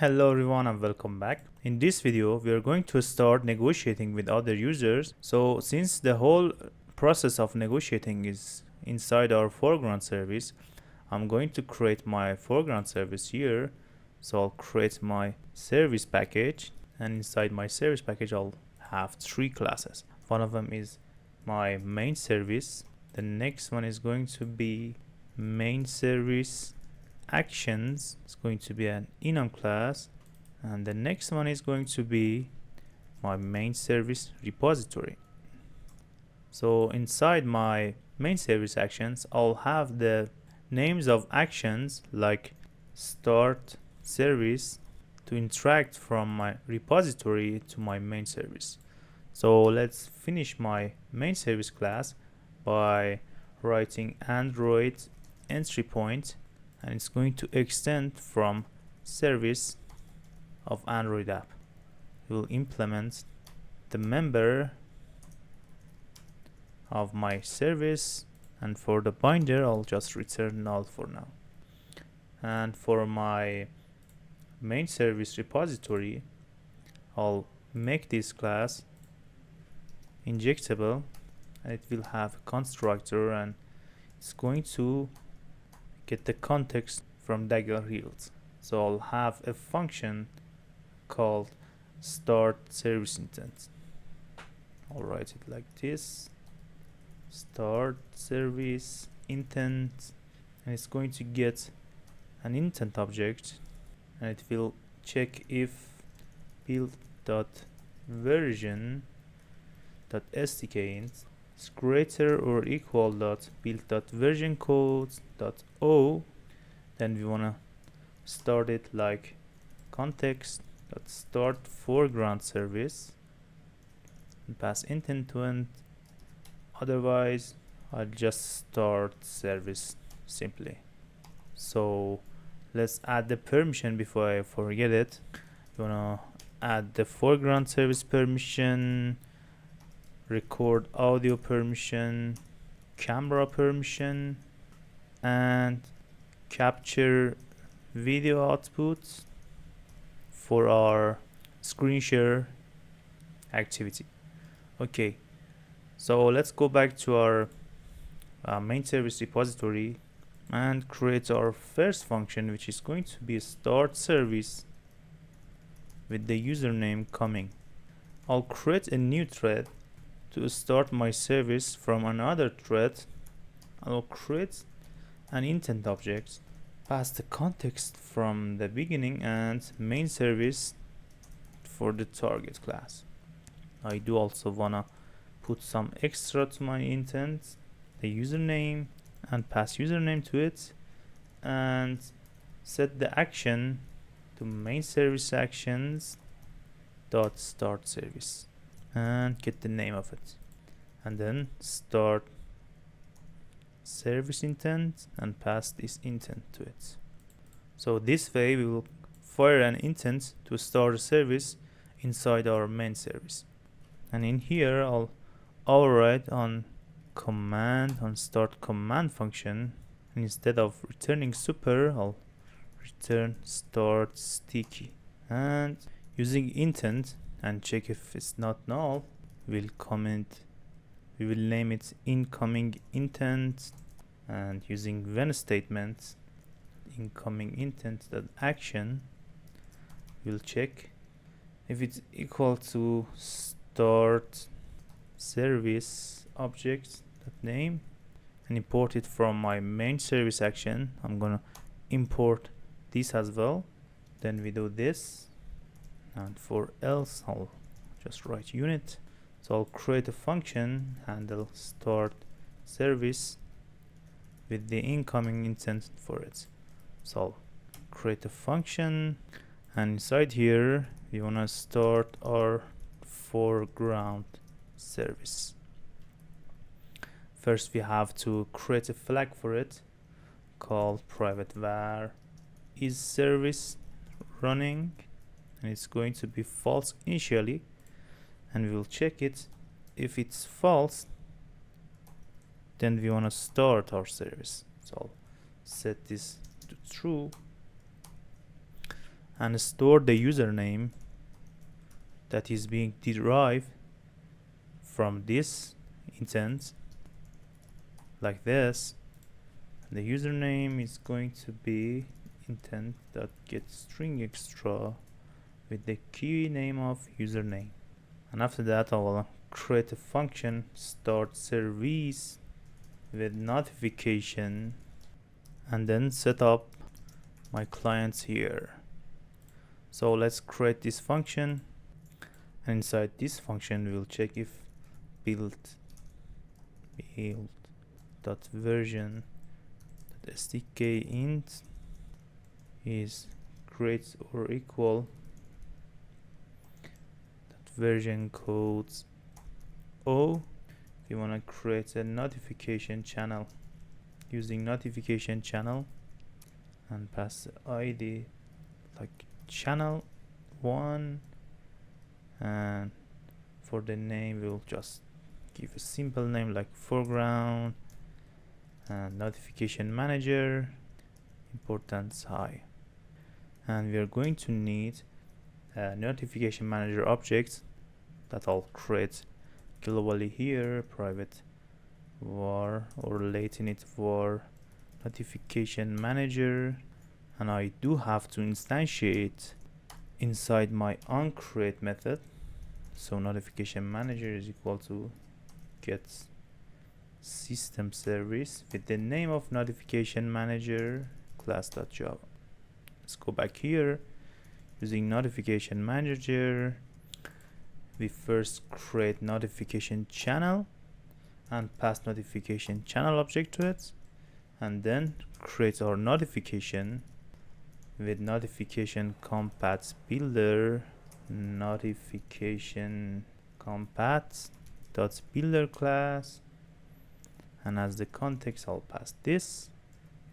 Hello everyone and welcome back. In this video we are going to start negotiating with other users. So since the whole process of negotiating is inside our foreground service, I'm going to create my foreground service here. So I'll create my service package, and inside my service package I'll have three classes. One of them is my main service. The next one is going to be main service actions. It's going to be an enum class, and the next one is going to be my main service repository. So inside my main service actions I'll have the names of actions like start service to interact from my repository to my main service. So let's finish my main service class by writing Android entry point, and it's going to extend from service of Android app. We'll implement the member of my service, and for the binder I'll just return null for now. And for my main service repository I'll make this class injectable, and it will have a constructor, and it's going to get the context from Dagger Heels. So I'll have a function called start service intent. I'll write it like this: start service intent, and it's going to get an intent object, and it will check if build.version.stk is greater or equal build.versioncode.o. then we want to start it like context.start foreground service and pass intent to end. Otherwise I'll just start service simply. So let's add the permission before I forget it. You want to add the foreground service permission, record audio permission, camera permission, and capture video output for our screen share activity. Okay, so let's go back to our main service repository and create our first function, which is going to be start service with the username coming. I'll create a new thread to start my service from another thread. I'll create an intent object, pass the context from the beginning, and main service for the target class. I do also wanna put some extra to my intent, the username, and pass username to it, and set the action to main service actions dot start service and get the name of it, and then start service intent and pass this intent to it. So this way we will fire an intent to start a service inside our main service, and in here I'll override on command on start command function, and instead of returning super I'll return start sticky, and using intent and check if it's not null, we will name it incoming intent, and using when statement incoming intent that action, we'll check if it's equal to start service object that name, and import it from my main service action. I'm gonna import this as well. Then we do this, and for else I'll just write unit. So I'll create a function handle start service with the incoming intent for it. So I'll create a function, and inside here we want to start our foreground service. First we have to create a flag for it called private var is service running, and it's going to be false initially, and we will check it. If it's false, then we want to start our service. So I'll set this to true, and store the username that is being derived from this intent like this. The username is going to be intent.getStringExtra with the key name of username. And after that I will create a function start service with notification, and then set up my clients here. So let's create this function, and inside this function we'll check if build.version.stk_int is great or equal version codes O. If you want to create a notification channel using notification channel and pass the ID like channel 1, and for the name we'll just give a simple name like foreground, and notification manager importance high. And we are going to need a notification manager object that I'll create globally here, private var or late init var notification manager, and I do have to instantiate inside my onCreate method. So notification manager is equal to get system service with the name of notification manager class.java. Let's go back here. Using notification manager, we first create notification channel and pass notification channel object to it, and then create our notification with notification compat builder notification compat dot builder class, and as the context I'll pass this.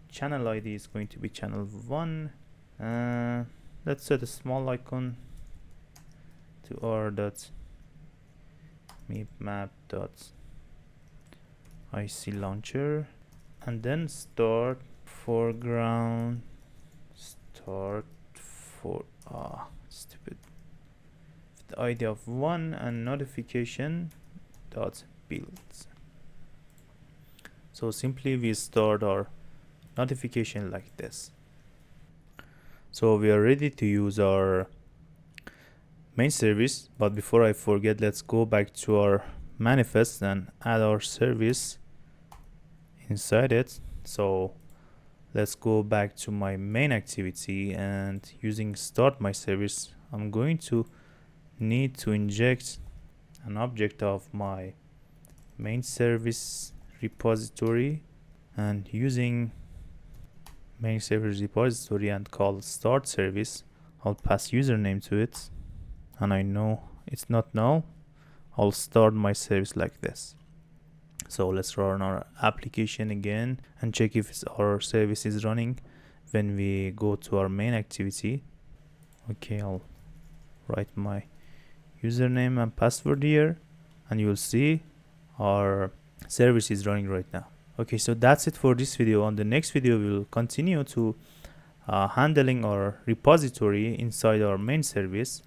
Channel ID is going to be channel 1. Let's set a small icon to r.map.ic launcher, and then start foreground stupid with the ID of 1 and notification dot build. So simply we start our notification like this. So we are ready to use our main service, but before I forget, let's go back to our manifest and add our service inside it. So let's go back to my main activity, and using start my service, I'm going to need to inject an object of my main service repository, and using main service repository and call start service, I'll pass username to it, and I know it's not null. I'll start my service like this. So let's run our application again and check if our service is running when we go to our main activity. Okay, I'll write my username and password here, and you'll see our service is running right now. Okay, so that's it for this video. On the next video we'll continue to handling our repository inside our main service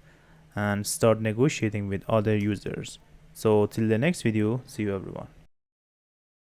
and start negotiating with other users. So till the next video, see you everyone.